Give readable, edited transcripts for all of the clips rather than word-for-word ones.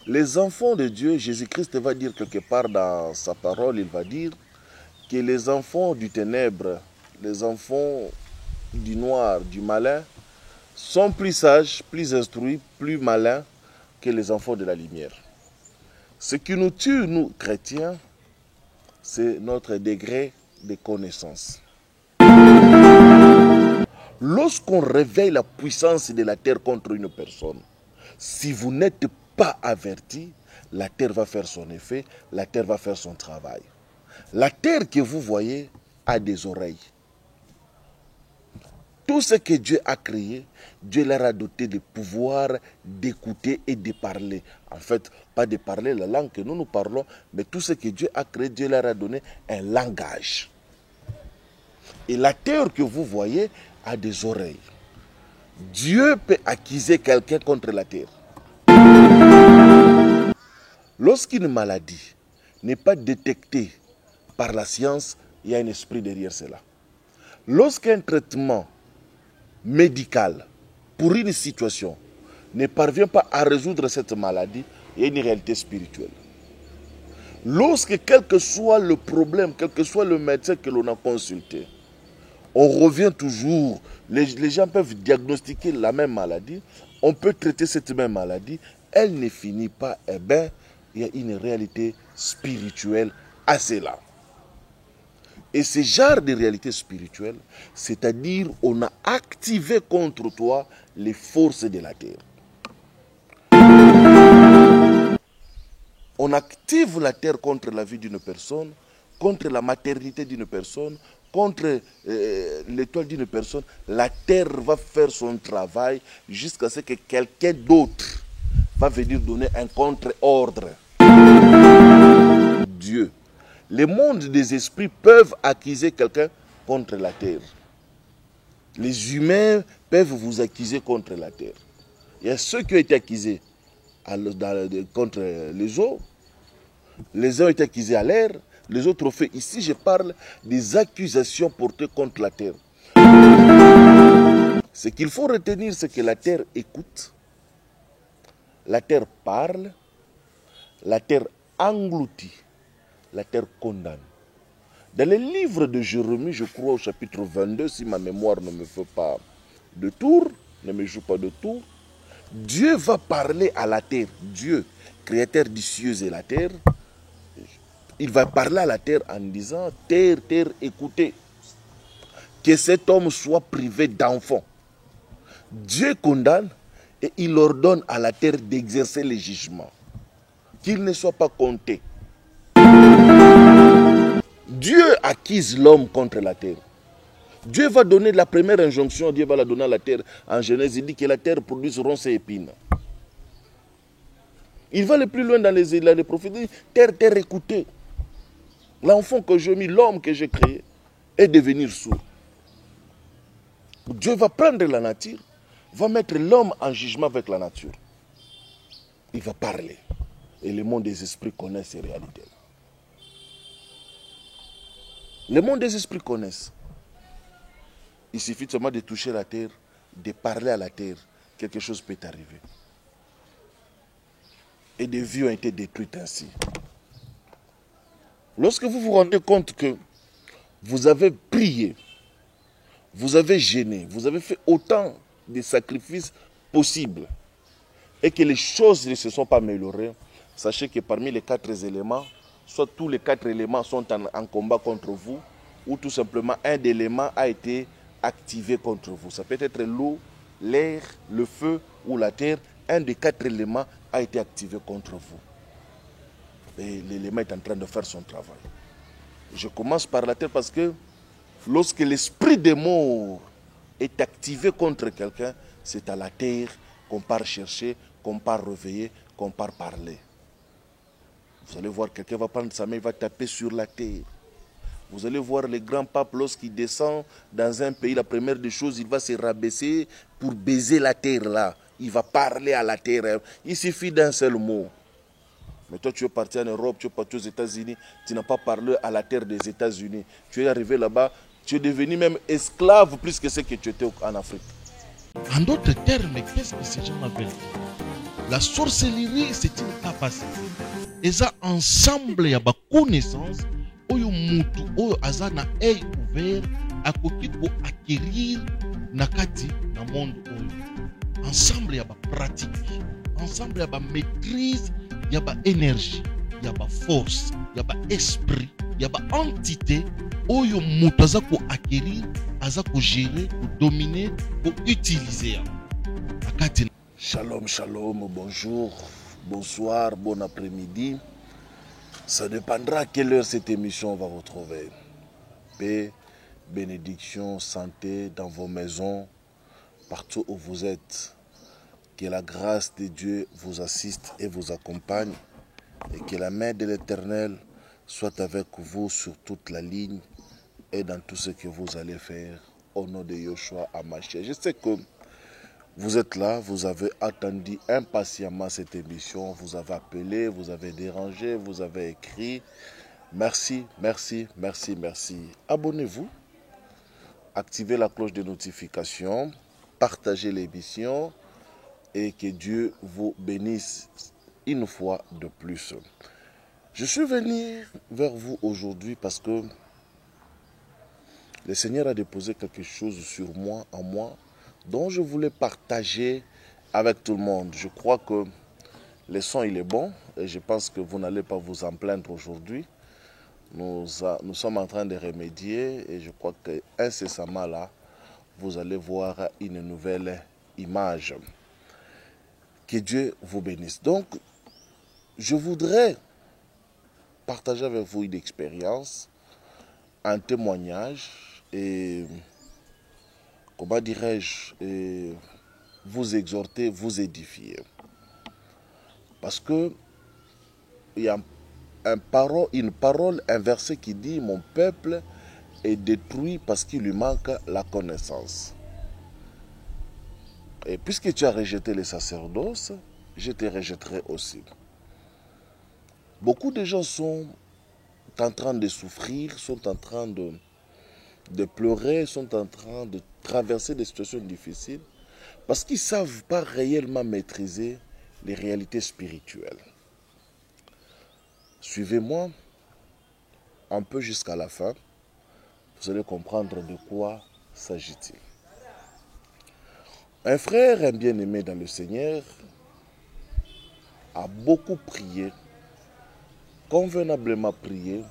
Les enfants de Dieu, Jésus-Christ va dire quelque part dans sa parole, il va dire que les enfants du ténèbre, les enfants du noir, du malin, sont plus sages, plus instruits, plus malins que les enfants de la lumière. Ce qui nous tue, nous chrétiens, c'est notre degré de connaissance. Lorsqu'on réveille la puissance de la terre contre une personne, si vous n'êtes pas averti, la terre va faire son effet, la terre va faire son travail. La terre que vous voyez a des oreilles. Tout ce que Dieu a créé, Dieu leur a doté de pouvoir d'écouter et de parler. En fait, pas de parler la langue que nous parlons, mais tout ce que Dieu a créé, Dieu leur a donné un langage. Et la terre que vous voyez a des oreilles. Dieu peut accuser quelqu'un contre la terre. Lorsqu'une maladie n'est pas détectée par la science, il y a un esprit derrière cela. Lorsqu'un traitement médical pour une situation ne parvient pas à résoudre cette maladie, il y a une réalité spirituelle. Lorsque quel que soit le problème, quel que soit le médecin que l'on a consulté, on revient toujours, les gens peuvent diagnostiquer la même maladie, on peut traiter cette même maladie, elle ne finit pas, eh bien, il y a une réalité spirituelle à cela. Et ce genre de réalité spirituelle, c'est-à-dire on a activé contre toi les forces de la terre. On active la terre contre la vie d'une personne, contre la maternité d'une personne, contre l'étoile d'une personne. La terre va faire son travail jusqu'à ce que quelqu'un d'autre va venir donner un contre-ordre. Dieu. Les mondes des esprits peuvent accuser quelqu'un contre la terre. Les humains peuvent vous accuser contre la terre. Il y a ceux qui ont été accusés contre les eaux. Les uns ont été accusés à l'air, les autres ont fait. Ici, je parle des accusations portées contre la terre. Ce qu'il faut retenir, c'est que la terre écoute, la terre parle, la terre engloutit, la terre condamne. Dans le livre de Jérémie, je crois au chapitre 22, si ma mémoire ne me fait pas de tour, ne me joue pas de tour, Dieu va parler à la terre. Dieu, créateur des cieux et la terre, il va parler à la terre en disant, terre, terre, écoutez, que cet homme soit privé d'enfants. Dieu condamne et il ordonne à la terre d'exercer les jugements, qu'il ne soit pas compté. Dieu accuse l'homme contre la terre. Dieu va donner la première injonction, Dieu va la donner à la terre. En Genèse, il dit que la terre produise ronces et épines. Il va aller plus loin dans les prophéties. Terre, terre, écoutez. L'enfant que j'ai mis, l'homme que j'ai créé, est devenir sourd. Dieu va prendre la nature, va mettre l'homme en jugement avec la nature. Il va parler. Et le monde des esprits connaît ces réalités. Le monde des esprits connaissent. Il suffit seulement de toucher la terre, de parler à la terre. Quelque chose peut arriver. Et des vies ont été détruites ainsi. Lorsque vous vous rendez compte que vous avez prié, vous avez gêné, vous avez fait autant de sacrifices possibles et que les choses ne se sont pas améliorées, sachez que parmi les 4 éléments, soit tous les 4 éléments sont en combat contre vous, ou tout simplement un élément a été activé contre vous. Ça peut être l'eau, l'air, le feu ou la terre. Un des 4 éléments a été activé contre vous. Et l'élément est en train de faire son travail. Je commence par la terre parce que lorsque l'esprit des morts est activé contre quelqu'un, c'est à la terre qu'on part chercher, qu'on part réveiller, qu'on part parler. Vous allez voir, quelqu'un va prendre sa main, il va taper sur la terre. Vous allez voir les grands papes, lorsqu'il descend dans un pays, la première des choses, il va se rabaisser pour baiser la terre là. Il va parler à la terre. Il suffit d'un seul mot. Mais toi, tu es parti en Europe, tu es parti aux États-Unis, tu n'as pas parlé à la terre des États-Unis. Tu es arrivé là-bas, tu es devenu même esclave plus que ce que tu étais en Afrique. En d'autres termes, qu'est-ce que ces gens veulent dire? La sorcellerie, c'est une capacité. Et ça, ensemble, il y a des connaissances. Oyo mutu, oyo aza na œil ouvert, akoki ko acquérir nakati na monde oyo. Ensemble, il y a des pratiques. Ensemble, il y a des maîtrise, il y a des énergie, il y a des force, il y a des esprit, il y a des entité. Oyo mutu aza ko acquérir, aza ko gérer, ko dominer, ko utiliser. Nakati. Shalom, shalom, bonjour, bonsoir, bon après-midi. Ça dépendra à quelle heure cette émission va vous trouver. Paix, bénédiction, santé dans vos maisons, partout où vous êtes. Que la grâce de Dieu vous assiste et vous accompagne. Et que la main de l'Éternel soit avec vous sur toute la ligne et dans tout ce que vous allez faire. Au nom de Yoshua Hamashiach. Je sais que vous êtes là, vous avez attendu impatiemment cette émission, vous avez appelé, vous avez dérangé, vous avez écrit. Merci, merci, merci, merci. Abonnez-vous, activez la cloche de notification, partagez l'émission et que Dieu vous bénisse une fois de plus. Je suis venu vers vous aujourd'hui parce que le Seigneur a déposé quelque chose sur moi, en moi, dont je voulais partager avec tout le monde. Je crois que le son il est bon et je pense que vous n'allez pas vous en plaindre aujourd'hui. Nous sommes en train de remédier et je crois qu'incessamment là, vous allez voir une nouvelle image. Que Dieu vous bénisse. Donc, je voudrais partager avec vous une expérience, un témoignage et, comment dirais-je, vous exhorter, vous édifier. Parce que il y a une parole, un verset qui dit « Mon peuple est détruit parce qu'il lui manque la connaissance. » Et puisque tu as rejeté les sacerdoces, je te rejetterai aussi. Beaucoup de gens sont en train de souffrir, sont en train de pleurer, sont en train de traverser des situations difficiles parce qu'ils ne savent pas réellement maîtriser les réalités spirituelles. Suivez-moi un peu jusqu'à la fin. Vous allez comprendre de quoi s'agit-il. Un frère, un bien-aimé dans le Seigneur, a beaucoup prié, convenablement prié.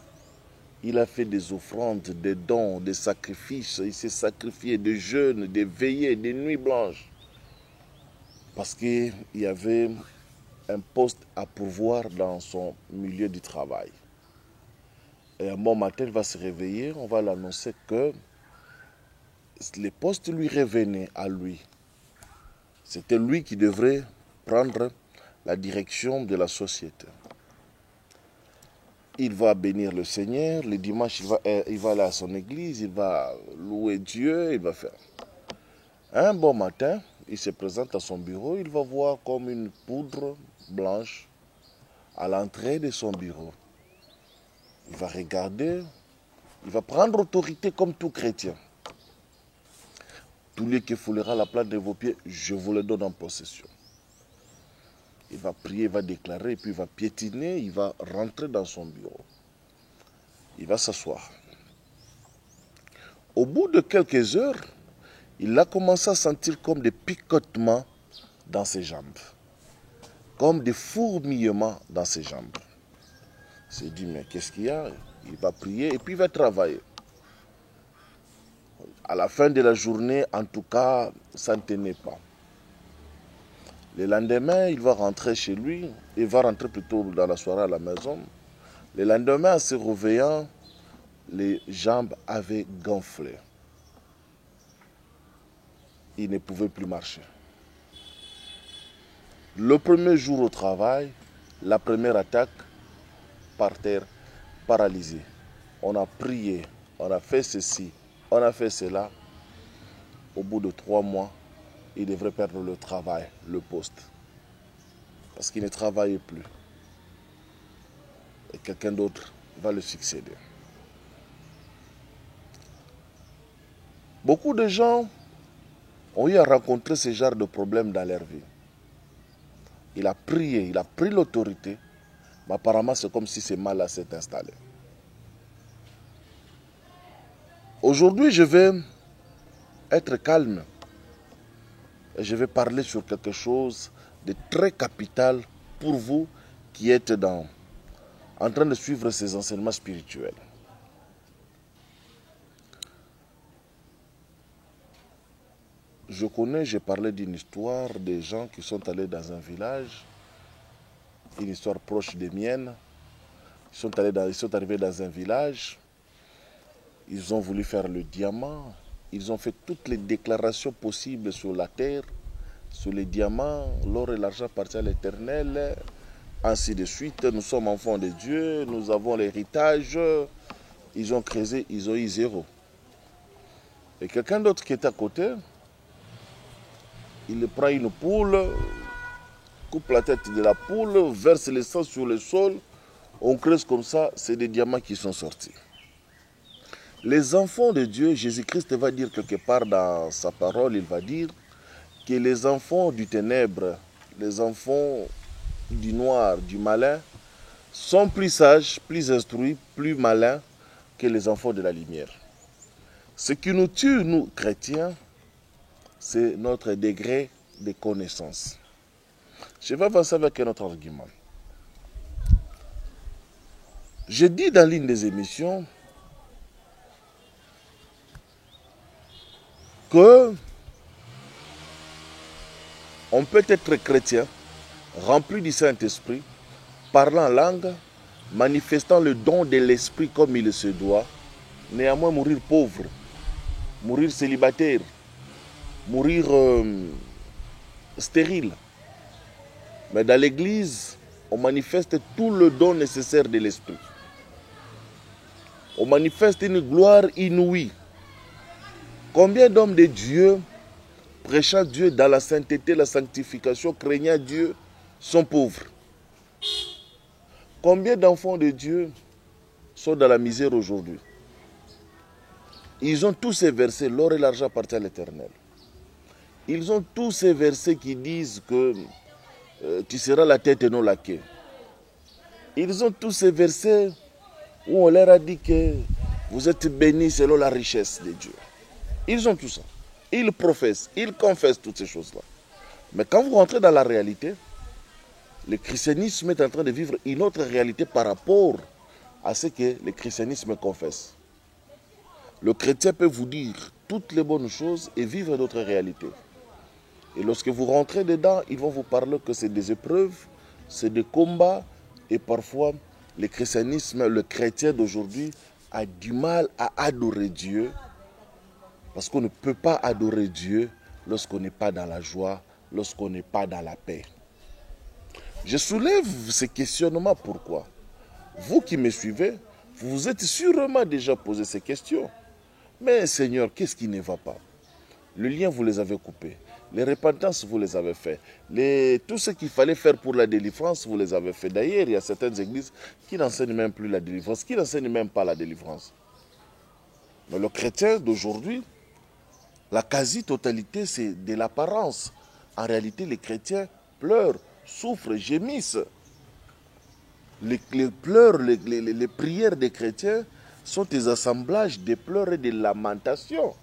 Il a fait des offrandes, des dons, des sacrifices. Il s'est sacrifié des jeûnes, des veillées, des nuits blanches. Parce qu'il y avait un poste à pourvoir dans son milieu du travail. Et un bon matin, il va se réveiller, on va l'annoncer que le poste lui revenait à lui. C'était lui qui devrait prendre la direction de la société. Il va bénir le Seigneur, le dimanche, il va aller à son église, il va louer Dieu, il va faire. Un bon matin, il se présente à son bureau, il va voir comme une poudre blanche à l'entrée de son bureau. Il va regarder, il va prendre autorité comme tout chrétien. Tout lieu qui foulera la plante de vos pieds, je vous le donne en possession. Il va prier, il va déclarer, puis il va piétiner, il va rentrer dans son bureau. Il va s'asseoir. Au bout de quelques heures, il a commencé à sentir comme des picotements dans ses jambes. Comme des fourmillements dans ses jambes. Il s'est dit, mais qu'est-ce qu'il y a? Il va prier et puis il va travailler. À la fin de la journée, en tout cas, ça ne tenait pas. Le lendemain, il va rentrer chez lui. Il va rentrer plutôt dans la soirée à la maison. Le lendemain, en se réveillant, les jambes avaient gonflé. Il ne pouvait plus marcher. Le premier jour au travail, la première attaque, par terre, paralysé. On a prié, on a fait ceci, on a fait cela. Au bout de 3 mois, il devrait perdre le travail, le poste. Parce qu'il ne travaille plus. Et quelqu'un d'autre va le succéder. Beaucoup de gens ont eu à rencontrer ce genre de problème dans leur vie. il a prié, il a pris l'autorité, mais apparemment c'est comme si ce mal-là s'est installé. Aujourd'hui, je vais être calme et je vais parler sur quelque chose de très capital pour vous qui êtes en train de suivre ces enseignements spirituels. Je connais, j'ai parlé d'une histoire des gens qui sont allés dans un village, une histoire proche des miennes. Ils sont arrivés dans un village, ils ont voulu faire le diamant, ils ont fait toutes les déclarations possibles sur la terre, sur les diamants, l'or et l'argent appartient à l'Éternel, ainsi de suite. Nous sommes enfants de Dieu, nous avons l'héritage. Ils ont creusé, ils ont eu 0. Et quelqu'un d'autre qui est à côté, il prend une poule, coupe la tête de la poule, verse le sang sur le sol, on creuse comme ça, c'est des diamants qui sont sortis. Les enfants de Dieu, Jésus-Christ va dire quelque part dans sa parole, il va dire que les enfants du ténèbre, les enfants du noir, du malin, sont plus sages, plus instruits, plus malins que les enfants de la lumière. Ce qui nous tue, nous chrétiens, c'est notre degré de connaissance. Je vais avancer avec un autre argument. J'ai dit dans l'une des émissions que on peut être chrétien, rempli du Saint-Esprit, parlant en langue, manifestant le don de l'Esprit comme il se doit, néanmoins mourir pauvre, mourir célibataire, mourir stérile. Mais dans l'Église, on manifeste tout le don nécessaire de l'Esprit. On manifeste une gloire inouïe. Combien d'hommes de Dieu, prêchant Dieu dans la sainteté, la sanctification, craignant Dieu, sont pauvres? Combien d'enfants de Dieu sont dans la misère aujourd'hui? Ils ont tous ces versets, l'or et l'argent appartient à l'Éternel. Ils ont tous ces versets qui disent que tu seras la tête et non la queue. Ils ont tous ces versets où on leur a dit que vous êtes bénis selon la richesse de Dieu. Ils ont tout ça. Ils professent, ils confessent toutes ces choses-là. Mais quand vous rentrez dans la réalité, le christianisme est en train de vivre une autre réalité par rapport à ce que le christianisme confesse. Le chrétien peut vous dire toutes les bonnes choses et vivre d'autres réalités. Et lorsque vous rentrez dedans, ils vont vous parler que c'est des épreuves, c'est des combats. Et parfois, le christianisme, le chrétien d'aujourd'hui a du mal à adorer Dieu. Parce qu'on ne peut pas adorer Dieu lorsqu'on n'est pas dans la joie, lorsqu'on n'est pas dans la paix. Je soulève ces questionnements. Pourquoi? Vous qui me suivez, vous vous êtes sûrement déjà posé ces questions. Mais Seigneur, qu'est-ce qui ne va pas? Le lien, vous les avez coupés. Les repentances, vous les avez fait. Tout ce qu'il fallait faire pour la délivrance, vous les avez fait. D'ailleurs, il y a certaines églises qui n'enseignent même plus la délivrance, qui n'enseignent même pas la délivrance. Mais le chrétien d'aujourd'hui, la quasi-totalité, c'est de l'apparence. En réalité, les chrétiens pleurent, souffrent, gémissent. Les pleurs, les prières des chrétiens sont des assemblages de pleurs et de lamentations.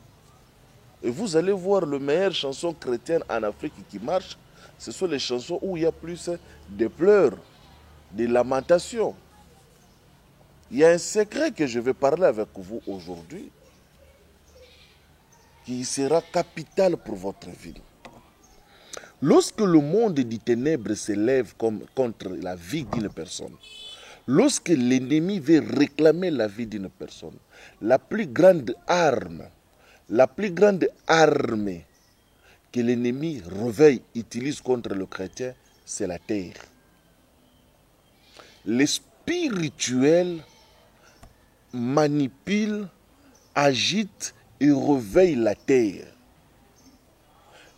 Et vous allez voir les meilleures chansons chrétiennes en Afrique qui marchent, ce sont les chansons où il y a plus de pleurs, de lamentations. Il y a un secret que je vais parler avec vous aujourd'hui qui sera capital pour votre vie. Lorsque le monde des ténèbres s'élève contre la vie d'une personne, lorsque l'ennemi veut réclamer la vie d'une personne, la plus grande arme que l'ennemi réveille, utilise contre le chrétien, c'est la terre. Le spirituel manipule, agite et réveille la terre.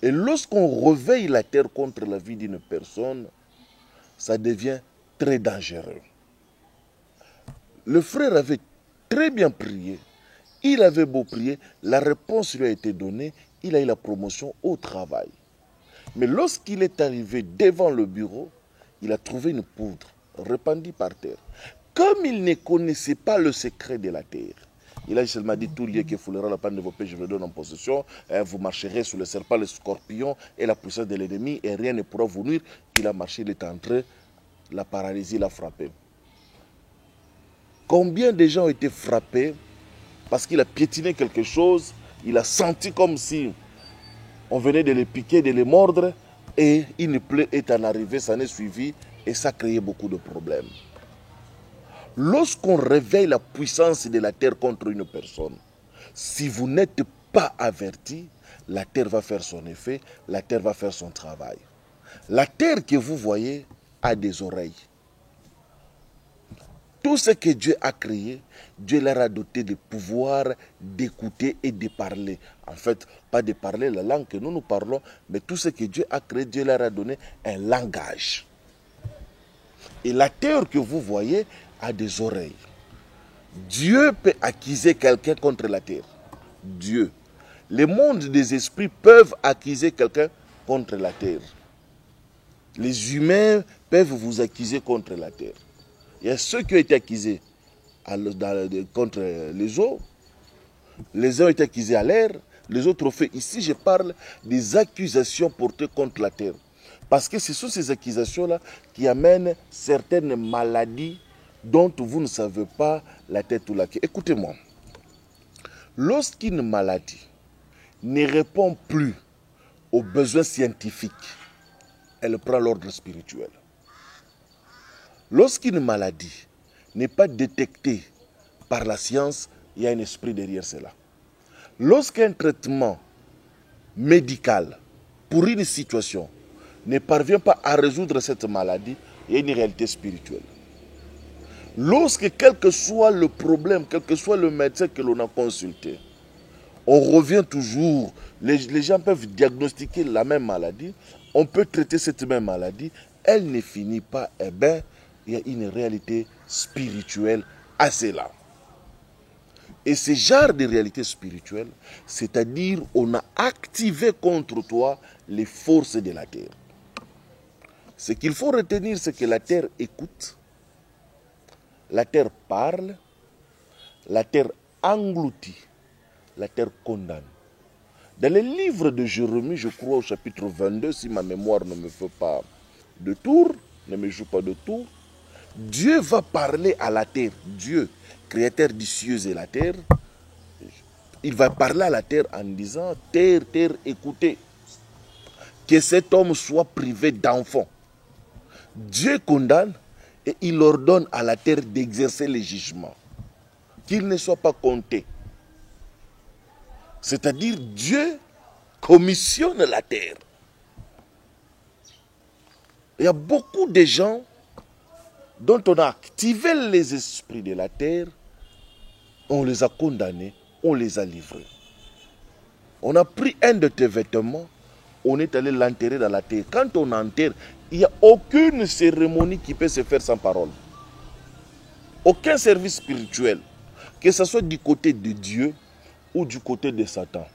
Et lorsqu'on réveille la terre contre la vie d'une personne, ça devient très dangereux. Le frère avait très bien prié. Il avait beau prier, la réponse lui a été donnée, il a eu la promotion au travail. Mais lorsqu'il est arrivé devant le bureau, il a trouvé une poudre répandue par terre. Comme il ne connaissait pas le secret de la terre, il a seulement dit: tout lieu qui foulera la panne de vos péchés, je vous le donne en possession. Vous marcherez sous le serpent, le scorpion et la puissance de l'ennemi, et rien ne pourra vous nuire. Il a marché, il est entré, la paralysie l'a frappé. Combien de gens ont été frappés parce qu'il a piétiné quelque chose, il a senti comme si on venait de les piquer, de les mordre, et une plaie est en arrivée, ça n'est suivi, et ça a créé beaucoup de problèmes. Lorsqu'on réveille la puissance de la terre contre une personne, si vous n'êtes pas averti, la terre va faire son effet, la terre va faire son travail. La terre que vous voyez a des oreilles. Tout ce que Dieu a créé, Dieu leur a doté de pouvoir d'écouter et de parler. En fait, pas de parler la langue que nous parlons, mais tout ce que Dieu a créé, Dieu leur a donné un langage. Et la terre que vous voyez a des oreilles. Dieu peut accuser quelqu'un contre la terre. Dieu. Les mondes des esprits peuvent accuser quelqu'un contre la terre. Les humains peuvent vous accuser contre la terre. Il y a ceux qui ont été accusés contre les eaux. Les uns ont été accusés à l'air, les autres ont fait. Ici, je parle des accusations portées contre la terre. Parce que ce sont ces accusations-là qui amènent certaines maladies dont vous ne savez pas la tête ou la queue. Écoutez-moi. Lorsqu'une maladie ne répond plus aux besoins scientifiques, elle prend l'ordre spirituel. Lorsqu'une maladie n'est pas détectée par la science, il y a un esprit derrière cela. Lorsqu'un traitement médical pour une situation ne parvient pas à résoudre cette maladie, il y a une réalité spirituelle. Lorsque quel que soit le problème, quel que soit le médecin que l'on a consulté, on revient toujours, les gens peuvent diagnostiquer la même maladie, on peut traiter cette même maladie, elle ne finit pas, eh bien, il y a une réalité spirituelle à cela. Et ce genre de réalité spirituelle, c'est-à-dire on a activé contre toi les forces de la terre. Ce qu'il faut retenir, c'est que la terre écoute, la terre parle, la terre engloutit, la terre condamne. Dans le livre de Jérémie, je crois au chapitre 22, si ma mémoire ne me fait pas de tour, ne me joue pas de tour, Dieu va parler à la terre. Dieu, créateur des cieux et la terre, il va parler à la terre en disant: terre, terre, écoutez, que cet homme soit privé d'enfants. Dieu condamne et il ordonne à la terre d'exercer les jugements, qu'il ne soit pas compté. C'est-à-dire Dieu commissionne la terre. Il y a beaucoup de gens dont on a activé les esprits de la terre, on les a condamnés, on les a livrés. On a pris un de tes vêtements, on est allé l'enterrer dans la terre. Quand on enterre, il n'y a aucune cérémonie qui peut se faire sans parole. Aucun service spirituel, que ce soit du côté de Dieu ou du côté de Satan.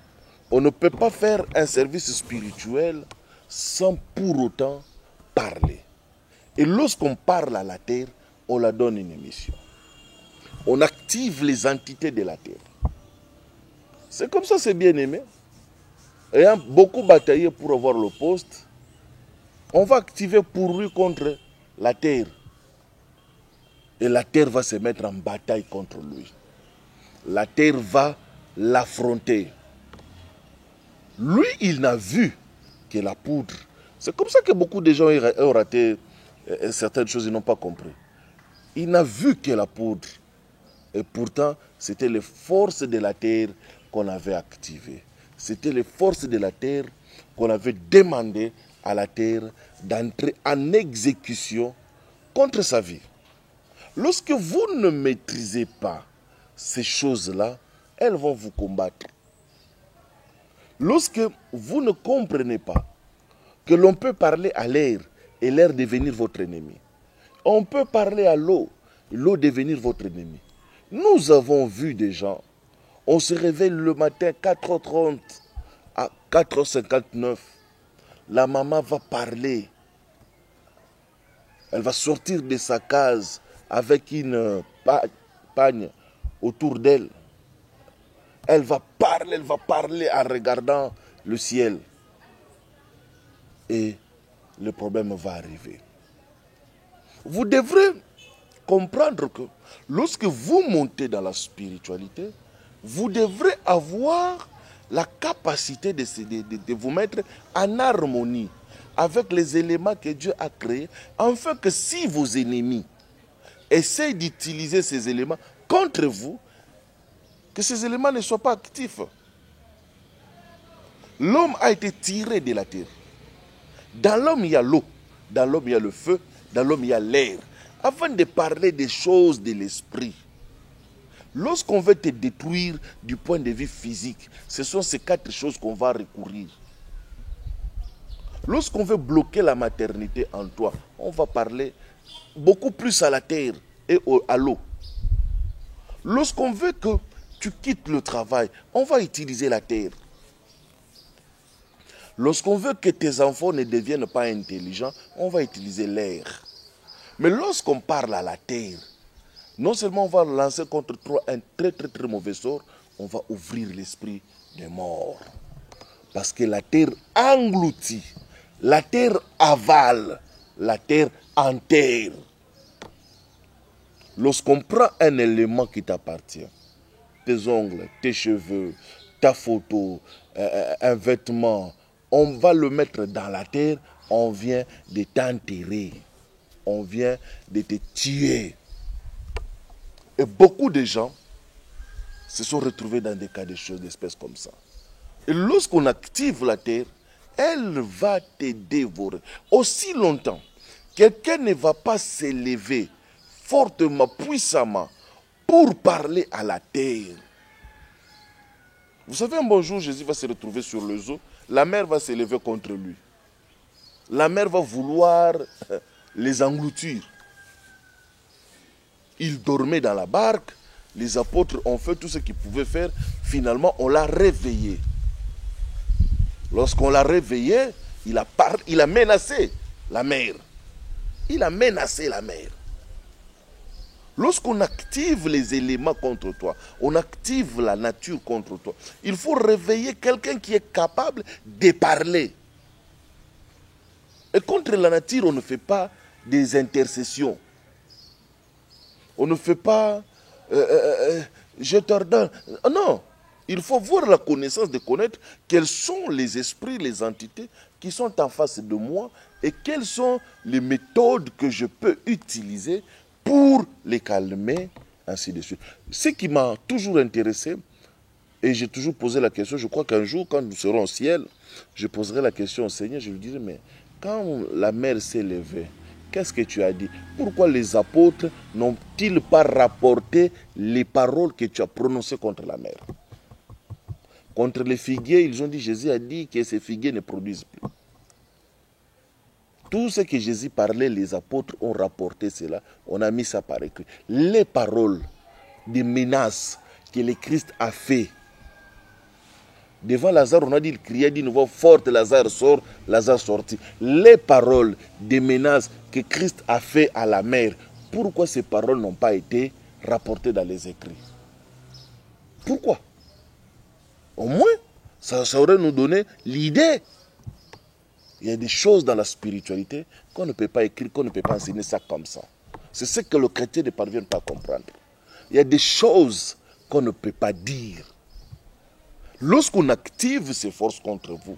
On ne peut pas faire un service spirituel sans pour autant parler. Et lorsqu'on parle à la terre, on la donne une mission. On active les entités de la terre. C'est comme ça, c'est bien aimé. Ayant beaucoup bataillé pour avoir le poste, on va activer pour lui contre la terre. Et la terre va se mettre en bataille contre lui. La terre va l'affronter. Lui, il n'a vu que la poudre. C'est comme ça que beaucoup de gens ont raté certaines choses, ils n'ont pas compris. Il n'a vu que la poudre. Et pourtant, c'était les forces de la terre qu'on avait activées. C'était les forces de la terre qu'on avait demandé à la terre d'entrer en exécution contre sa vie. Lorsque vous ne maîtrisez pas ces choses-là, elles vont vous combattre. Lorsque vous ne comprenez pas que l'on peut parler à l'air et l'air devenir votre ennemi, on peut parler à l'eau, l'eau devenir votre ennemi. Nous avons vu des gens, on se réveille le matin 4h30 à 4h59. la maman va parler. Elle va sortir de sa case avec une pagne autour d'elle. Elle va parler en regardant le ciel. Et le problème va arriver. Vous devrez comprendre que lorsque vous montez dans la spiritualité, vous devrez avoir la capacité de vous mettre en harmonie avec les éléments que Dieu a créés, afin que si vos ennemis essaient d'utiliser ces éléments contre vous, que ces éléments ne soient pas actifs. L'homme a été tiré de la terre. Dans l'homme, il y a l'eau. Dans l'homme, il y a le feu. Dans l'homme, il y a l'air. Afin de parler des choses de l'esprit. Lorsqu'on veut te détruire du point de vue physique, ce sont ces 4 choses qu'on va recourir. Lorsqu'on veut bloquer la maternité en toi, on va parler beaucoup plus à la terre et à l'eau. Lorsqu'on veut que tu quittes le travail, on va utiliser la terre. Lorsqu'on veut que tes enfants ne deviennent pas intelligents, on va utiliser l'air. Mais lorsqu'on parle à la terre, non seulement on va lancer contre toi un très très très mauvais sort, on va ouvrir l'esprit des morts. Parce que la terre engloutit, la terre avale, la terre enterre. Lorsqu'on prend un élément qui t'appartient, tes ongles, tes cheveux, ta photo, un vêtement, on va le mettre dans la terre, on vient de t'enterrer, on vient de te tuer. Et beaucoup de gens se sont retrouvés dans des cas de choses d'espèces comme ça. Et lorsqu'on active la terre, elle va te dévorer. Aussi longtemps, quelqu'un ne va pas s'élever fortement, puissamment, pour parler à la terre. Vous savez, un bon jour, Jésus va se retrouver sur les eaux. La mer va s'élever contre lui. La mer va vouloir les engloutir. Il dormait dans la barque. Les apôtres ont fait tout ce qu'ils pouvaient faire. Finalement, on l'a réveillé. Lorsqu'on l'a réveillé, il a menacé la mer. Il a menacé la mer. Lorsqu'on active les éléments contre toi, on active la nature contre toi, il faut réveiller quelqu'un qui est capable de parler. Et contre la nature, on ne fait pas des intercessions. On ne fait pas je t'ordonne. Non, il faut voir la connaissance de connaître quels sont les esprits, les entités qui sont en face de moi et quelles sont les méthodes que je peux utiliser pour les calmer, ainsi de suite. Ce qui m'a toujours intéressé, et j'ai toujours posé la question, je crois qu'un jour, quand nous serons au ciel, je poserai la question au Seigneur, je lui dirai, mais quand la mer s'est levée, qu'est-ce que tu as dit? Pourquoi les apôtres n'ont-ils pas rapporté les paroles que tu as prononcées contre la mer? Contre les figuiers, ils ont dit, Jésus a dit que ces figuiers ne produisent plus. Tout ce que Jésus parlait, les apôtres ont rapporté cela. On a mis ça par écrit. Les paroles des menaces que le Christ a fait. Devant Lazare, on a dit, il criait d'une voix forte, Lazare sort, Lazare sortit. Les paroles des menaces que Christ a fait à la mer, pourquoi ces paroles n'ont pas été rapportées dans les écrits? Pourquoi? Au moins, ça aurait nous donné l'idée. Il y a des choses dans la spiritualité qu'on ne peut pas écrire, qu'on ne peut pas enseigner ça comme ça. C'est ce que le chrétien ne parvient pas à comprendre. Il y a des choses qu'on ne peut pas dire. Lorsqu'on active ces forces contre vous,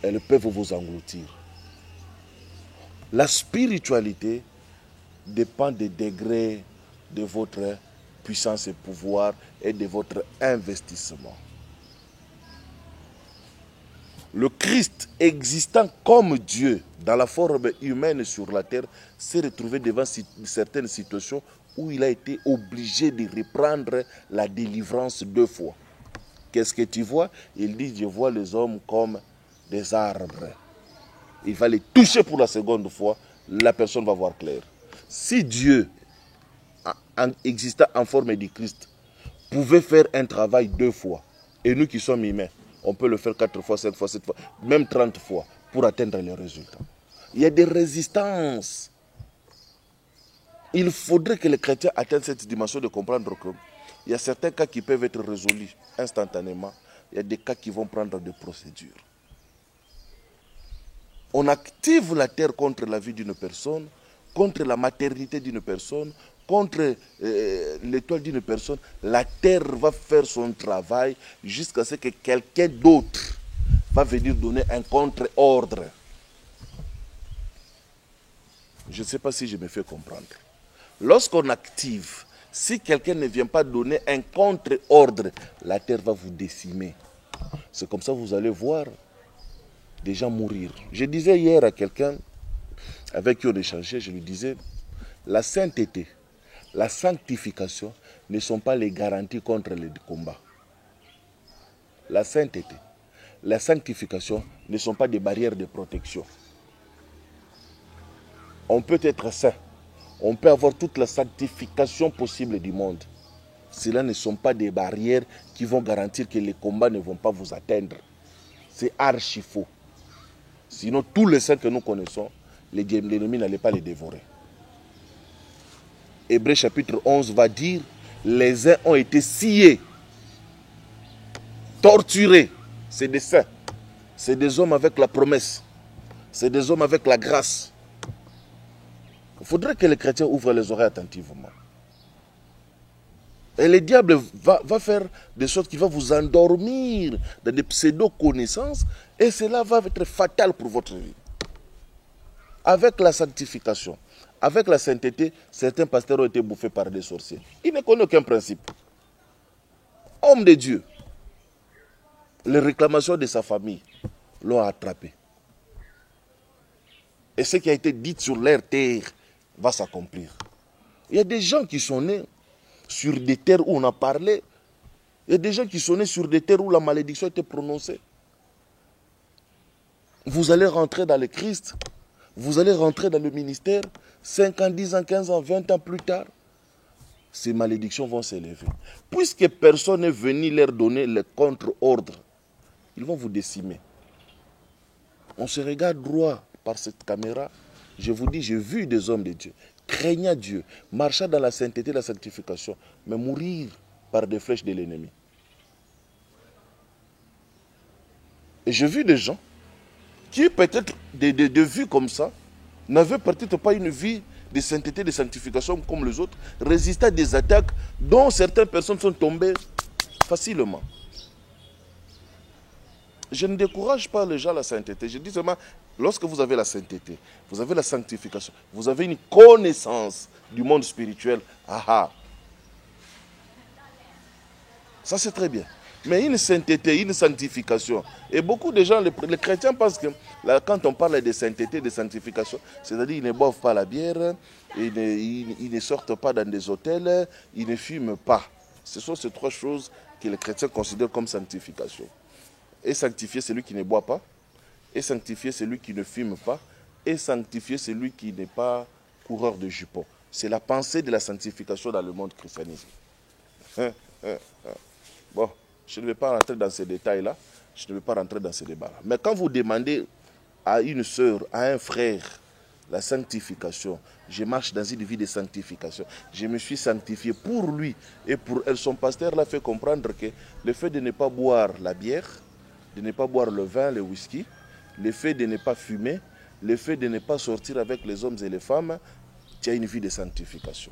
elles peuvent vous engloutir. La spiritualité dépend des degrés de votre puissance et pouvoir et de votre investissement. Le Christ, existant comme Dieu dans la forme humaine sur la terre, s'est retrouvé devant certaines situations où il a été obligé de reprendre la délivrance 2 fois. Qu'est-ce que tu vois? Il dit, je vois les hommes comme des arbres. Il va les toucher pour la seconde fois, la personne va voir clair. Si Dieu, existant en forme du Christ, pouvait faire un travail 2 fois, et nous qui sommes humains, On peut le faire 4 fois, 5 fois, 7 fois, même 30 fois pour atteindre les résultats. Il y a des résistances. Il faudrait que les chrétiens atteignent cette dimension de comprendre qu'il y a certains cas qui peuvent être résolus instantanément. Il y a des cas qui vont prendre des procédures. On active la terre contre la vie d'une personne, contre la maternité d'une personne, contre l'étoile d'une personne. La terre va faire son travail jusqu'à ce que quelqu'un d'autre va venir donner un contre-ordre. Je ne sais pas si je me fais comprendre. Lorsqu'on active, si quelqu'un ne vient pas donner un contre-ordre, la terre va vous décimer. C'est comme ça que vous allez voir des gens mourir. Je disais hier à quelqu'un avec qui on échangeait, je lui disais, la sainteté, la sanctification ne sont pas les garanties contre les combats. La sainteté, la sanctification ne sont pas des barrières de protection. On peut être saint, on peut avoir toute la sanctification possible du monde. Cela ne sont pas des barrières qui vont garantir que les combats ne vont pas vous atteindre. C'est archi faux. Sinon, tous les saints que nous connaissons, l'ennemi n'allait pas les dévorer. Hébreux chapitre 11 va dire, les uns ont été sciés, torturés. C'est des saints. C'est des hommes avec la promesse. C'est des hommes avec la grâce. Il faudrait que les chrétiens ouvrent les oreilles attentivement. Et le diable va faire de sorte qu'il va vous endormir dans des pseudo-connaissances et cela va être fatal pour votre vie. Avec la sanctification, avec la sainteté, certains pasteurs ont été bouffés par des sorciers. Ils ne connaissent aucun principe. Homme de Dieu, les réclamations de sa famille l'ont attrapé. Et ce qui a été dit sur leur terre va s'accomplir. Il y a des gens qui sont nés sur des terres où on a parlé. Il y a des gens qui sont nés sur des terres où la malédiction a été prononcée. Vous allez rentrer dans le Christ, vous allez rentrer dans le ministère, 5 ans, 10 ans, 15 ans, 20 ans plus tard, ces malédictions vont s'élever. Puisque personne n'est venu leur donner le contre-ordre, ils vont vous décimer. On se regarde droit par cette caméra. Je vous dis, j'ai vu des hommes de Dieu, craignant Dieu, marchant dans la sainteté et la sanctification, mais mourir par des flèches de l'ennemi. Et j'ai vu des gens qui, peut-être de vue comme ça, n'avaient peut-être pas une vie de sainteté, de sanctification comme les autres, résistaient à des attaques dont certaines personnes sont tombées facilement. Je ne décourage pas les gens à la sainteté. Je dis seulement, lorsque vous avez la sainteté, vous avez la sanctification, vous avez une connaissance du monde spirituel, ça c'est très bien. Mais une sainteté, une sanctification, et beaucoup de gens, les chrétiens pensent que là, quand on parle de sainteté, de sanctification, c'est-à-dire ils ne boivent pas la bière, ils ne sortent pas dans des hôtels, ils ne fument pas. Ce sont ces 3 choses que les chrétiens considèrent comme sanctification. Et sanctifier celui qui ne boit pas, et sanctifier celui qui ne fume pas, et sanctifier celui qui n'est pas coureur de jupons. C'est la pensée de la sanctification dans le monde christianisme. Bon, je ne vais pas rentrer dans ces détails-là, je ne vais pas rentrer dans ces débats-là. Mais quand vous demandez à une sœur, à un frère, la sanctification, je marche dans une vie de sanctification, je me suis sanctifié pour lui et pour elle. Son pasteur l'a fait comprendre que le fait de ne pas boire la bière, de ne pas boire le vin, le whisky, le fait de ne pas fumer, le fait de ne pas sortir avec les hommes et les femmes, tu as une vie de sanctification.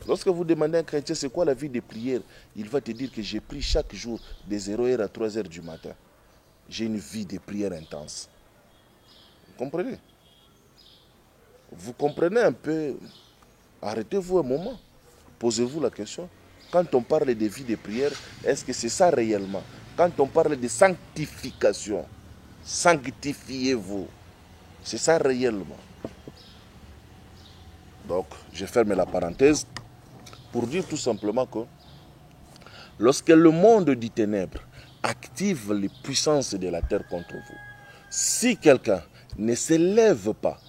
Lorsque vous demandez à un chrétien c'est quoi la vie de prière, il va te dire que j'ai prié chaque jour de 0h à 3h du matin. J'ai une vie de prière intense. Vous comprenez? Vous comprenez un peu? Arrêtez-vous un moment. Posez-vous la question. Quand on parle de vie de prière, est-ce que c'est ça réellement? Quand on parle de sanctification, sanctifiez-vous. C'est ça réellement. Donc, je ferme la parenthèse pour dire tout simplement que lorsque le monde du ténèbre active les puissances de la terre contre vous, si quelqu'un ne se lève pas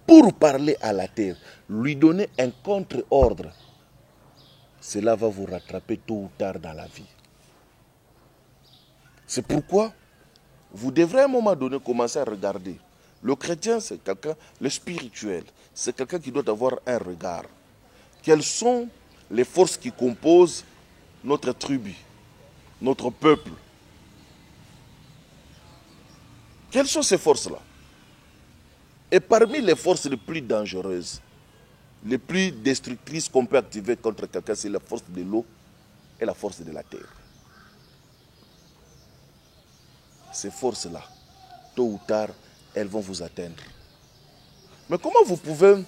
pour parler à la terre, lui donner un contre-ordre, cela va vous rattraper tôt ou tard dans la vie. C'est pourquoi vous devrez à un moment donné commencer à regarder. Le chrétien, c'est quelqu'un, le spirituel, c'est quelqu'un qui doit avoir un regard. Quelles sont les forces qui composent notre tribu, notre peuple? Quelles sont ces forces-là? Et parmi les forces les plus dangereuses, les plus destructrices qu'on peut activer contre quelqu'un, c'est la force de l'eau et la force de la terre. Ces forces-là, tôt ou tard, elles vont vous atteindre. Mais comment vous pouvez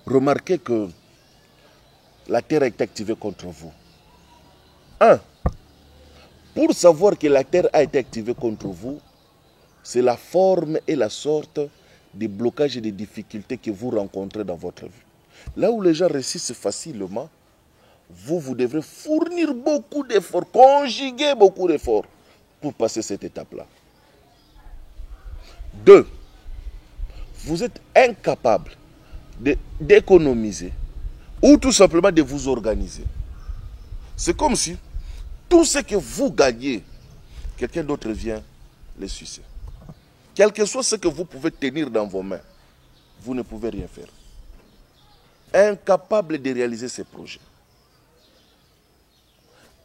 remarquer que la terre est activée contre vous? Un, pour savoir que la terre a été activée contre vous, c'est la forme et la sorte des blocages et des difficultés que vous rencontrez dans votre vie. Là où les gens réussissent facilement, vous devrez fournir beaucoup d'efforts, conjuguer beaucoup d'efforts pour passer cette étape-là. 2. Vous êtes incapable d'économiser ou tout simplement de vous organiser. C'est comme si tout ce que vous gagnez, quelqu'un d'autre vient les sucer. Quel que soit ce que vous pouvez tenir dans vos mains, vous ne pouvez rien faire. Incapable de réaliser ces projets.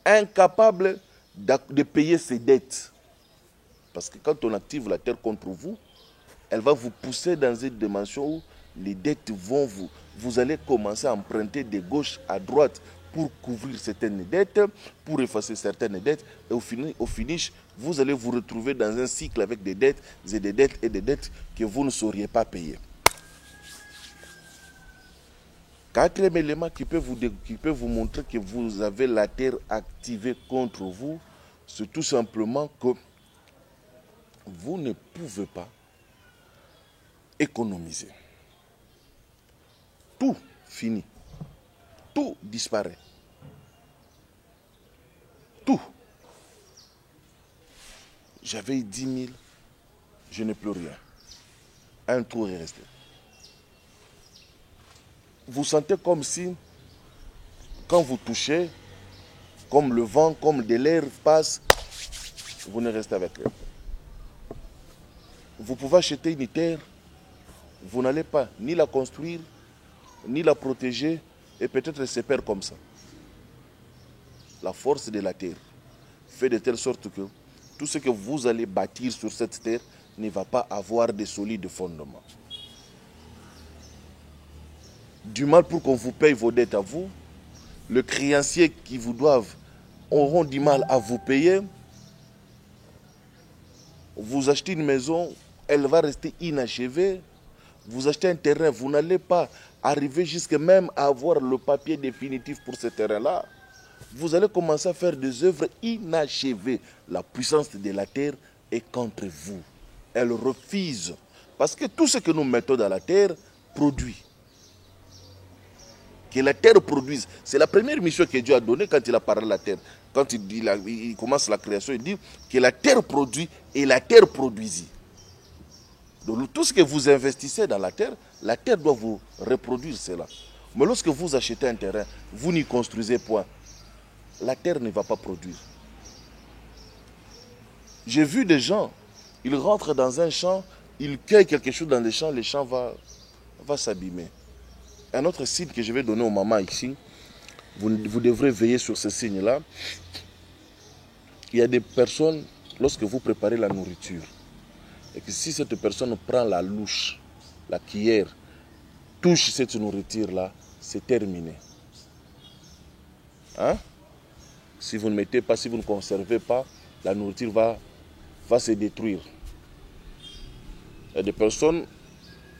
Incapable de payer ses dettes. Parce que quand on active la terre contre vous, elle va vous pousser dans une dimension où les dettes vont vous allez commencer à emprunter de gauche à droite pour couvrir certaines dettes, pour effacer certaines dettes, et au finish, vous allez vous retrouver dans un cycle avec des dettes et des dettes et des dettes que vous ne sauriez pas payer. Quatrième élément qui peut vous montrer que vous avez la terre activée contre vous, c'est tout simplement que vous ne pouvez pas économiser. Tout finit. Tout disparaît. Tout. J'avais 10 000, je n'ai plus rien. Un trou est resté. Vous sentez comme si, quand vous touchez, comme le vent, comme de l'air passe, vous ne restez avec rien. Vous pouvez acheter une terre, vous n'allez pas ni la construire, ni la protéger, et peut-être se perd comme ça. La force de la terre fait de telle sorte que tout ce que vous allez bâtir sur cette terre ne va pas avoir de solides fondements. Du mal pour qu'on vous paye vos dettes à vous, les créanciers qui vous doivent auront du mal à vous payer. Vous achetez une maison, elle va rester inachevée. Vous achetez un terrain, vous n'allez pas arriver jusqu'à même à avoir le papier définitif pour ce terrain-là. Vous allez commencer à faire des œuvres inachevées. La puissance de la terre est contre vous. Elle refuse. Parce que tout ce que nous mettons dans la terre produit. Que la terre produise. C'est la première mission que Dieu a donnée quand il a parlé de la terre. Quand il commence la création, il dit que la terre produit et la terre produisit. Donc tout ce que vous investissez dans la terre doit vous reproduire cela. Mais lorsque vous achetez un terrain, vous n'y construisez point. La terre ne va pas produire. J'ai vu des gens, ils rentrent dans un champ, ils cueillent quelque chose dans le champ va s'abîmer. Un autre signe que je vais donner aux mamans ici, vous devrez veiller sur ce signe-là. Il y a des personnes, lorsque vous préparez la nourriture, et que si cette personne prend la louche, la cuillère, touche cette nourriture-là, c'est terminé. Hein? Si vous ne mettez pas, si vous ne conservez pas, la nourriture va se détruire. Il y a des personnes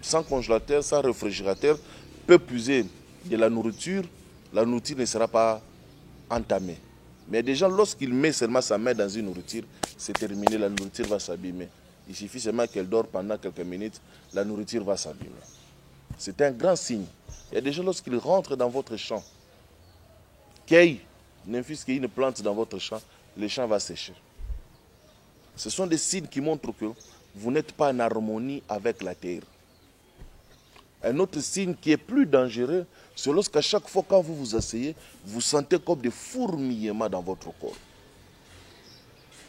sans congélateur, sans réfrigérateur, peuvent puiser de la nourriture ne sera pas entamée. Mais des gens, lorsqu'ils mettent seulement sa main dans une nourriture, c'est terminé, la nourriture va s'abîmer. Il suffit seulement qu'elle dort pendant quelques minutes, la nourriture va s'abîmer. C'est un grand signe. Il y a des gens, lorsqu'ils rentrent dans votre champ, cueillent n'infuse qu'une plante dans votre champ, le champ va sécher. Ce sont des signes qui montrent que vous n'êtes pas en harmonie avec la terre. Un autre signe qui est plus dangereux, c'est lorsqu'à chaque fois quand vous vous asseyez, vous sentez comme des fourmillements dans votre corps.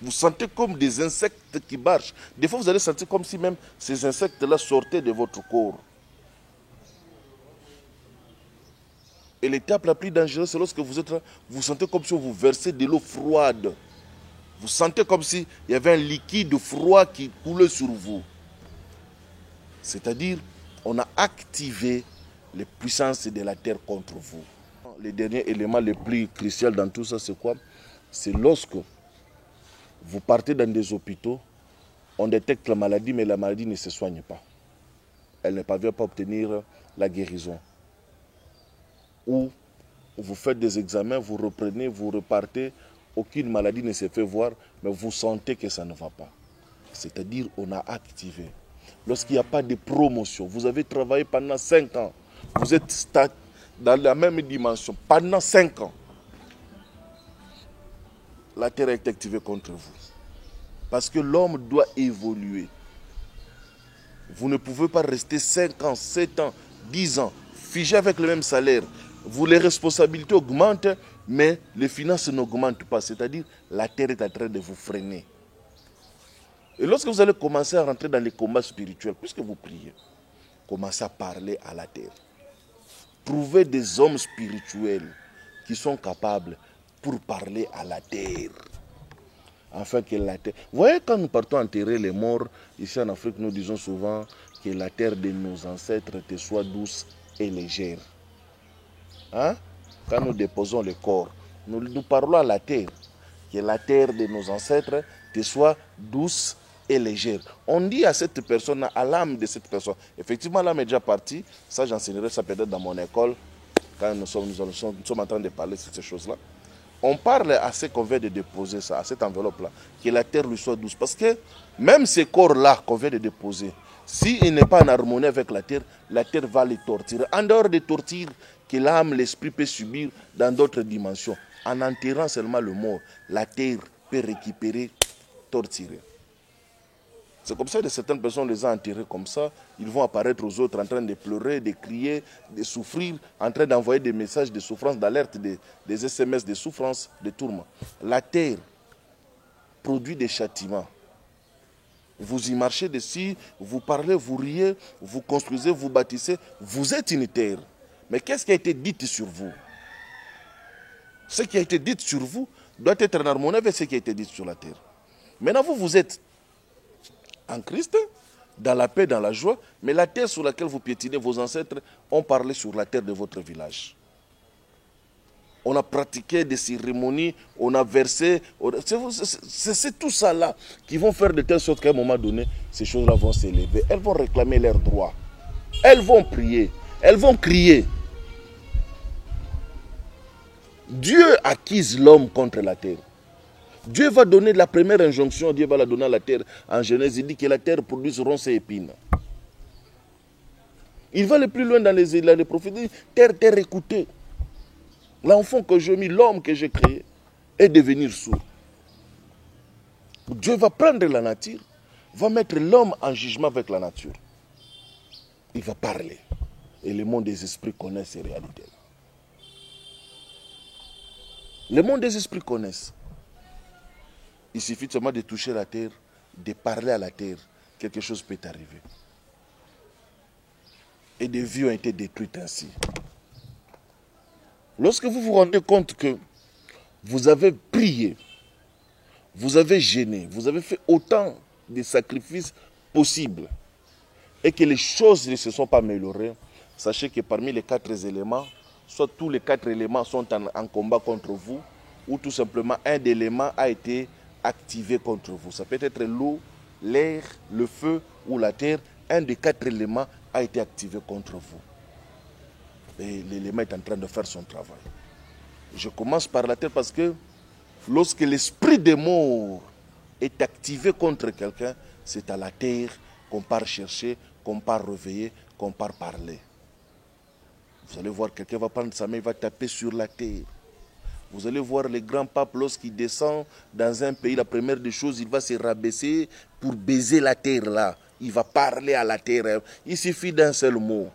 Vous sentez comme des insectes qui marchent. Des fois, vous allez sentir comme si même ces insectes-là sortaient de votre corps. Et l'étape la plus dangereuse, c'est lorsque vous êtes là, vous sentez comme si vous versez de l'eau froide. Vous sentez comme s'il y avait un liquide froid qui coulait sur vous. C'est-à-dire, on a activé les puissances de la terre contre vous. Le dernier élément le plus crucial dans tout ça, c'est quoi? C'est lorsque vous partez dans des hôpitaux, on détecte la maladie, mais la maladie ne se soigne pas. Elle ne parvient pas à obtenir la guérison. Ou vous faites des examens, vous reprenez, vous repartez, aucune maladie ne se fait voir, mais vous sentez que ça ne va pas. C'est-à-dire, on a activé. Lorsqu'il n'y a pas de promotion, vous avez travaillé pendant 5 ans, vous êtes dans la même dimension, pendant 5 ans, la terre est activée contre vous. Parce que l'homme doit évoluer. Vous ne pouvez pas rester 5 ans, 7 ans, 10 ans, figé avec le même salaire. Les responsabilités augmentent, mais les finances n'augmentent pas. C'est-à-dire, la terre est en train de vous freiner. Et lorsque vous allez commencer à rentrer dans les combats spirituels, puisque vous priez, commencez à parler à la terre. Trouvez des hommes spirituels qui sont capables pour parler à la terre. Afin que la terre... Vous voyez, quand nous partons enterrer les morts, ici en Afrique, nous disons souvent que la terre de nos ancêtres te soit douce et légère. Hein? Quand nous déposons le corps, nous parlons à la terre. Que la terre de nos ancêtres te soit douce et légère. On dit à cette personne, à l'âme de cette personne, effectivement l'âme est déjà partie, ça j'enseignerai ça peut-être dans mon école, quand nous sommes en train de parler de ces choses-là. On parle à ce qu'on vient de déposer ça, à cette enveloppe-là, que la terre lui soit douce. Parce que même ces corps-là qu'on vient de déposer, s'il n'est pas en harmonie avec la terre va les torturer. En dehors des tortures que l'âme, l'esprit peut subir dans d'autres dimensions, en enterrant seulement le mort, la terre peut récupérer, torturer. C'est comme ça que certaines personnes les ont enterrés comme ça. Ils vont apparaître aux autres en train de pleurer, de crier, de souffrir, en train d'envoyer des messages de souffrance, d'alerte, des SMS de souffrance, de tourment. La terre produit des châtiments. Vous y marchez dessus, vous parlez, vous riez, vous construisez, vous bâtissez. Vous êtes une terre. Mais qu'est-ce qui a été dit sur vous? Ce qui a été dit sur vous doit être en harmonie avec ce qui a été dit sur la terre. Maintenant, vous êtes en Christ, dans la paix, dans la joie, mais la terre sur laquelle vous piétinez, vos ancêtres ont parlé sur la terre de votre village. On a pratiqué des cérémonies, on a versé, c'est tout ça là qui vont faire de telle sorte qu'à un moment donné, ces choses-là vont s'élever, elles vont réclamer leurs droits, elles vont prier, elles vont crier. Dieu acquise l'homme contre la terre. Dieu va donner la première injonction, Dieu va la donner à la terre. En Genèse, il dit que la terre produise ronces et épines. Il va aller plus loin dans les prophéties. Terre, terre, écoutez. L'enfant que j'ai mis, l'homme que j'ai créé, est devenir sourd. Dieu va prendre la nature, va mettre l'homme en jugement avec la nature. Il va parler. Et le monde des esprits connaît ces réalités. Le monde des esprits connaissent. Il suffit seulement de toucher la terre, de parler à la terre. Quelque chose peut arriver. Et des vies ont été détruites ainsi. Lorsque vous vous rendez compte que vous avez prié, vous avez gêné, vous avez fait autant de sacrifices possibles et que les choses ne se sont pas améliorées, sachez que parmi les 4 éléments, soit tous les 4 éléments sont en combat contre vous, ou tout simplement un élément a été activé contre vous. Ça peut être l'eau, l'air, le feu ou la terre. Un des 4 éléments a été activé contre vous. Et l'élément est en train de faire son travail. Je commence par la terre parce que lorsque l'esprit des morts est activé contre quelqu'un, c'est à la terre qu'on part chercher, qu'on part réveiller, qu'on part parler. Vous allez voir, quelqu'un va prendre sa main, il va taper sur la terre. Vous allez voir les grands papes, lorsqu'il descend dans un pays, la première des choses, il va se rabaisser pour baiser la terre là. Il va parler à la terre. Il suffit d'un seul mot.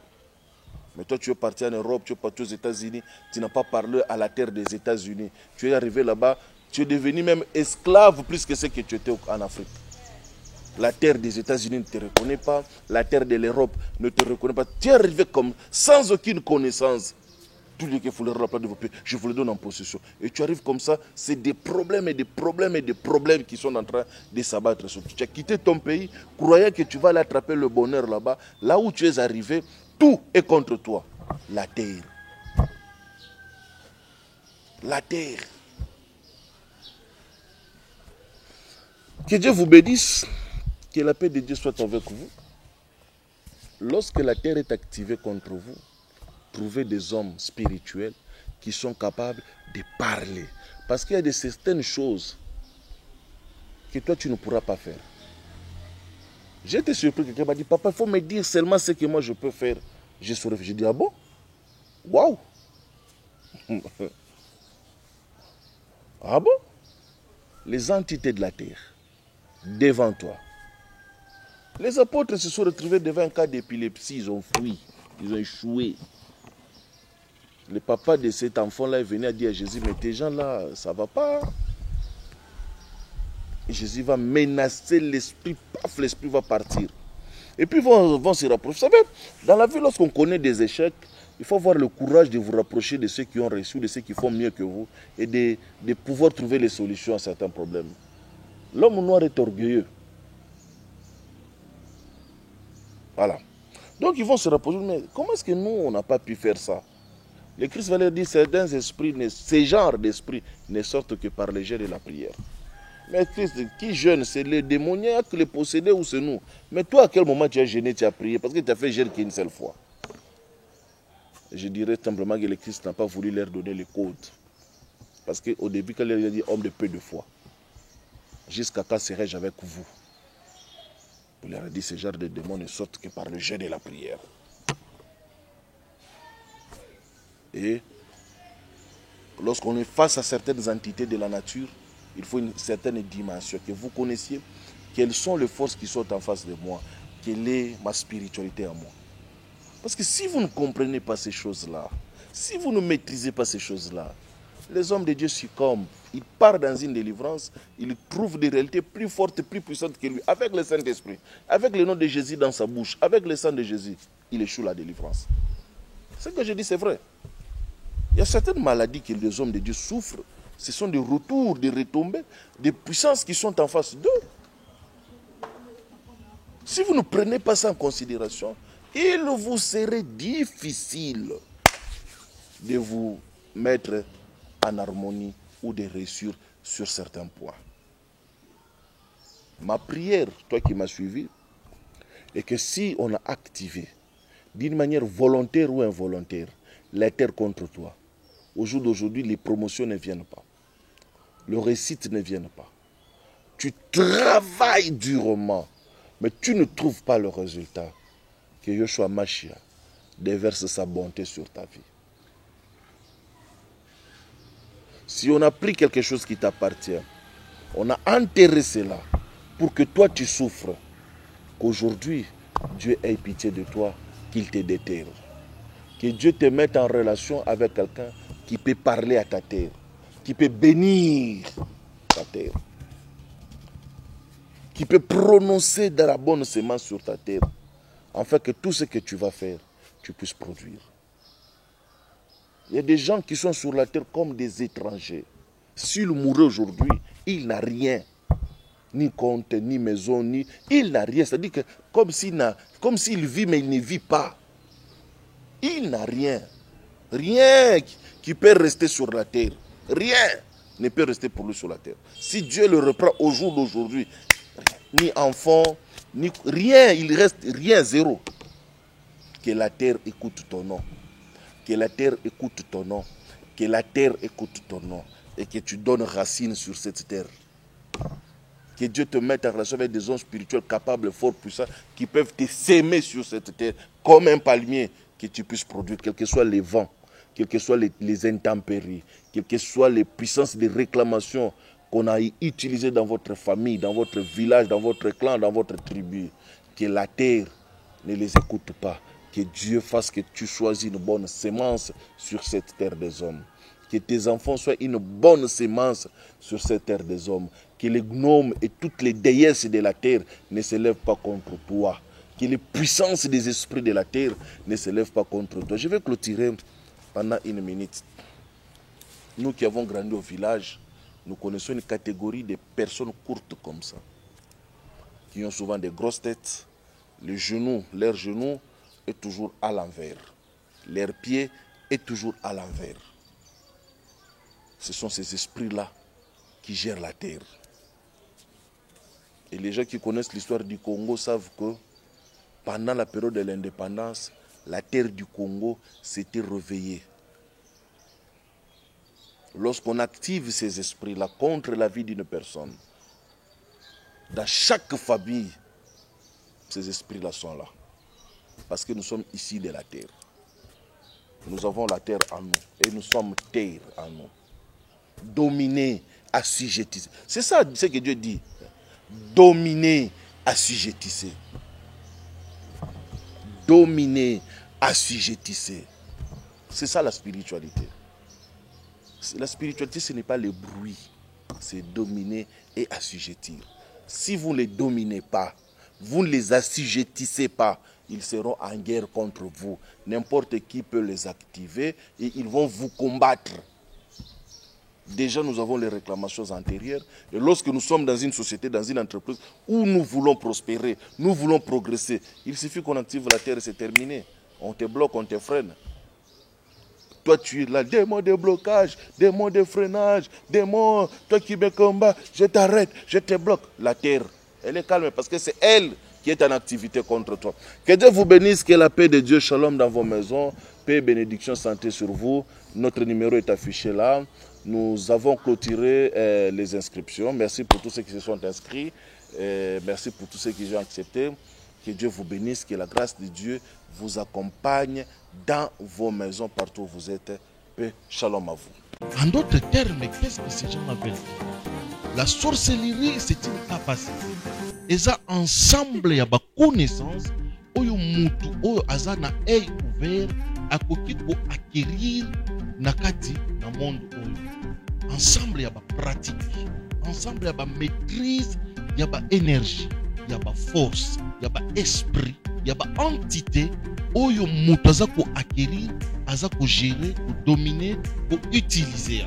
Mais toi, tu es parti en Europe, tu es parti aux États-Unis, tu n'as pas parlé à la terre des États-Unis. Tu es arrivé là-bas, Tu es devenu même esclave plus que ce que tu étais en Afrique. La terre des États-Unis ne te reconnaît pas, la terre de l'Europe ne te reconnaît pas. Tu es arrivé comme sans aucune connaissance. Tout le que vous leur rappelez de vos pays, je vous le donne en possession. Et tu arrives comme ça, c'est des problèmes et des problèmes et des problèmes qui sont en train de s'abattre sur toi. Tu as quitté ton pays, croyant que tu vas aller attraper le bonheur là-bas. Là où tu es arrivé, tout est contre toi. La terre. La terre. Que Dieu vous bénisse. Que la paix de Dieu soit avec vous. Lorsque la terre est activée contre vous, trouvez des hommes spirituels qui sont capables de parler. Parce qu'il y a de certaines choses que toi tu ne pourras pas faire. J'ai été surpris, quelqu'un m'a dit, papa, il faut me dire seulement ce que moi je peux faire. J'ai souri, j'ai dit, ah bon? Waouh! Ah bon? Les entités de la terre, devant toi. Les apôtres se sont retrouvés devant un cas d'épilepsie, ils ont fui, ils ont échoué. Le papa de cet enfant-là est venu à dire à Jésus, mais tes gens-là, ça ne va pas. Et Jésus va menacer l'esprit, paf, l'esprit va partir. Et puis ils vont se rapprocher. Vous savez, dans la vie, lorsqu'on connaît des échecs, il faut avoir le courage de vous rapprocher de ceux qui ont reçu, de ceux qui font mieux que vous, et de pouvoir trouver les solutions à certains problèmes. L'homme noir est orgueilleux. Voilà. Donc ils vont se rapprocher, mais comment est-ce que nous, on n'a pas pu faire ça? Le Christ va leur dire, certains esprits, ces genres d'esprits ne sortent que par le jeûne et la prière. Mais Christ, qui jeûne? C'est les démoniaques, les possédés ou c'est nous? Mais toi, à quel moment tu as jeûné, tu as prié? Parce que tu as fait jeûne qu'une seule fois. Je dirais simplement que le Christ n'a pas voulu leur donner les codes. Parce qu'au début, quand il a dit homme de peu de foi, jusqu'à quand serai-je avec vous? Il leur a dit, ce genre de démons ne sortent que par le jeûne et la prière. Et lorsqu'on est face à certaines entités de la nature, il faut une certaine dimension, que vous connaissiez quelles sont les forces qui sont en face de moi, quelle est ma spiritualité en moi. Parce que si vous ne comprenez pas ces choses-là, si vous ne maîtrisez pas ces choses-là, les hommes de Dieu succombent. Ils partent dans une délivrance, ils trouvent des réalités plus fortes et plus puissantes que lui, avec le Saint-Esprit, avec le nom de Jésus dans sa bouche, avec le sang de Jésus, il échoue la délivrance. Ce que je dis, c'est vrai. Il y a certaines maladies que les hommes de Dieu souffrent. Ce sont des retours, des retombées, des puissances qui sont en face d'eux. Si vous ne prenez pas ça en considération, il vous serait difficile de vous mettre en harmonie ou de réussir sur certains points. Ma prière, toi qui m'as suivi, est que si on a activé d'une manière volontaire ou involontaire la terre contre toi, au jour d'aujourd'hui, les promotions ne viennent pas. Le réussite ne viennent pas. Tu travailles durement, mais tu ne trouves pas le résultat. Que Yeshua Mashiach déverse sa bonté sur ta vie. Si on a pris quelque chose qui t'appartient, on a enterré cela pour que toi tu souffres, qu'aujourd'hui Dieu ait pitié de toi, qu'il te déterre. Que Dieu te mette en relation avec quelqu'un qui peut parler à ta terre, qui peut bénir ta terre, qui peut prononcer de la bonne semence sur ta terre, afin que tout ce que tu vas faire, tu puisses produire. Il y a des gens qui sont sur la terre comme des étrangers. S'il mourait aujourd'hui, il n'a rien. Ni compte, ni maison, ni... Il n'a rien. C'est-à-dire que comme s'il vit, mais il ne vit pas. Il n'a rien. Rien qui peut rester sur la terre. Rien ne peut rester pour lui sur la terre. Si Dieu le reprend au jour d'aujourd'hui, ni enfant, ni rien, il reste rien, zéro. Que la terre écoute ton nom. Que la terre écoute ton nom. Que la terre écoute ton nom. Et que tu donnes racine sur cette terre. Que Dieu te mette en relation avec des hommes spirituels capables, forts, puissants, qui peuvent te s'aimer sur cette terre, comme un palmier, que tu puisses produire, quels que soient les vents, quelles que soient les intempéries, quelles que soient les puissances de réclamation qu'on a utilisées dans votre famille, dans votre village, dans votre clan, dans votre tribu. Que la terre ne les écoute pas. Que Dieu fasse que tu choisis une bonne sémence sur cette terre des hommes. Que tes enfants soient une bonne sémence sur cette terre des hommes. Que les gnomes et toutes les déesses de la terre ne se lèvent pas contre toi. Que les puissances des esprits de la terre ne se lèvent pas contre toi. Je vais clôturer pendant une minute. Nous qui avons grandi au village, nous connaissons une catégorie de personnes courtes comme ça, qui ont souvent des grosses têtes. Les genoux, leur genou est toujours à l'envers. Leur pied est toujours à l'envers. Ce sont ces esprits-là qui gèrent la terre. Et les gens qui connaissent l'histoire du Congo savent que pendant la période de l'indépendance, la terre du Congo s'était réveillée. Lorsqu'on active ces esprits-là contre la vie d'une personne, dans chaque famille, ces esprits-là sont là. Parce que nous sommes ici de la terre. Nous avons la terre en nous et nous sommes terre en nous. Dominer, assujettissez. C'est ça ce que Dieu dit. Dominer, assujettissez. Dominer, assujettissez. C'est ça la spiritualité. La spiritualité, ce n'est pas le bruit. C'est dominer et assujettir. Si vous ne les dominez pas, vous ne les assujettissez pas, ils seront en guerre contre vous. N'importe qui peut les activer et ils vont vous combattre. Déjà, nous avons les réclamations antérieures. Et lorsque nous sommes dans une société, dans une entreprise où nous voulons prospérer, nous voulons progresser, il suffit qu'on active la terre et c'est terminé. On te bloque, on te freine. Toi, tu es là, démon de blocage, démon de freinage, démon, toi qui me combats, je t'arrête, je te bloque. La terre, elle est calme parce que c'est elle qui est en activité contre toi. Que Dieu vous bénisse, que la paix de Dieu, shalom dans vos maisons, paix, bénédiction, santé sur vous. Notre numéro est affiché là. Nous avons clôturé les inscriptions. Merci pour tous ceux qui se sont inscrits. Merci pour tous ceux qui ont accepté. Que Dieu vous bénisse, que la grâce de Dieu vous accompagne dans vos maisons, partout où vous êtes. Paix, shalom à vous. En d'autres termes, qu'est-ce que ces gens veulent dire? La sorcellerie, c'est une capacité. Et ça, ensemble, il y a une connaissance. Oyo mutu, oyo azana œil ouvert, akoki ko acquérir nakati na monde oyo. Ensemble, il y a une pratique. Ensemble, il y a une maîtrise, il y a une énergie, il y a une force, il y a un esprit, il y a une entité. Oyo mutu aza ko acquérir, aza ko gérer, ko dominer, ko utiliser.